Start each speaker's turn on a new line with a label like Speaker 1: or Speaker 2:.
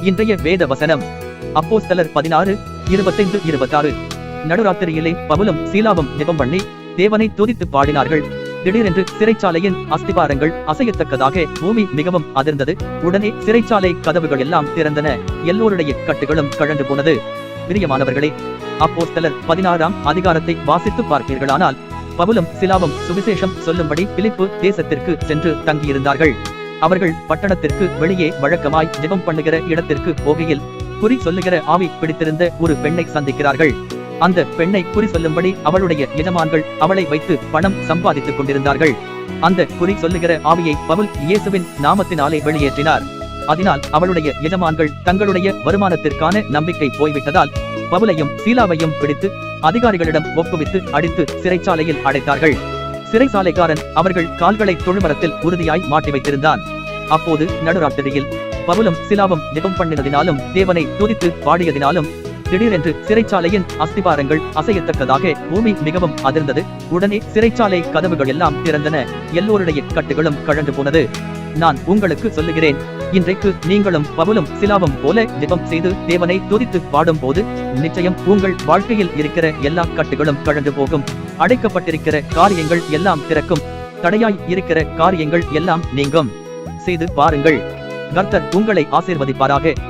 Speaker 1: இன்றைய வேத வசனம் அப்போஸ்தலர் 16:25-26. நடுராத்திரியிலே பவுலும் சீலாவும் ஜெபம் பண்ணி தேவனை துதித்து பாடினார்கள். திடீரென்று சிறைச்சாலையின் அஸ்திபாரங்கள் அசையத்தக்கதாக பூமி மிகவும் அதிர்ந்தது. உடனே சிறைச்சாலை கதவுகள் எல்லாம் திறந்தன. எல்லோருடைய கட்டுகளும் கழண்டு போனது. பிரியமானவர்களே, அப்போஸ்தலர் 16ஆம் அதிகாரத்தை வாசித்து பார்ப்பீர்களானால் பவுலும் சிலாவும் சுவிசேஷம் சொல்லும்படி பிலிப்பு தேசத்திற்கு சென்று தங்கியிருந்தார்கள். அவர்கள் பட்டணத்திற்கு வெளியே வழக்கமாய் ஜெபம் பண்ணுகிற இடத்திற்கு போகையில் குறி சொல்லுகிற ஆவி பிடித்திருந்த ஒரு பெண்ணை சந்திக்கிறார்கள். அந்த பெண்ணை குறி சொல்லும்படி அவளுடைய எஜமான்கள் அவளை வைத்து பணம் சம்பாதித்துக் கொண்டிருந்தார்கள். அந்த குறி சொல்லுகிற ஆவியை பவுல் இயேசுவின் நாமத்தினாலே வெளியேற்றினார். அதனால் அவளுடைய எஜமான்கள் தங்களுடைய வருமானத்திற்கான நம்பிக்கை போய்விட்டதால் பவுலையும் சீலாவையும் பிடித்து அதிகாரிகளிடம் ஒப்புவித்து அடித்து சிறைச்சாலையில் அடைத்தார்கள். சிறைச்சாலைக்காரன் அவர்கள் கால்களை தொழுமரத்தில் உறுதியாய் மாட்டி வைத்திருந்தான். அப்போது நடுராத்திரியில் பவுலும் சிலாவும் ஜெபம் பண்ணினதினாலும் தேவனை துதித்து பாடியதினாலும் திடீரென்று சிறைச்சாலையின் அஸ்திபாரங்கள் அசையத்தக்கதாக பூமி மிகவும் அதிர்ந்தது. உடனே சிறைச்சாலை கதவுகள் எல்லாம் திறந்தன. எல்லோருடைய கட்டுகளும் கழண்டு போனது. நான் உங்களுக்கு சொல்லுகிறேன், இன்றைக்கு நீங்களும் பவுலும் சிலாவும் போல ஜெபம் செய்து தேவனை துதித்து பாடும் போது நிச்சயம் உங்கள் வாழ்க்கையில் இருக்கிற எல்லா கட்டுகளும் கழண்டு போகும். அடைக்கப்பட்டிருக்கிற காரியங்கள் எல்லாம் திறக்கும். தடையாய் இருக்கிற காரியங்கள் எல்லாம் நீங்கும். செய்து பாருங்கள். கர்த்தர் உங்களை ஆசீர்வதிப்பாராக.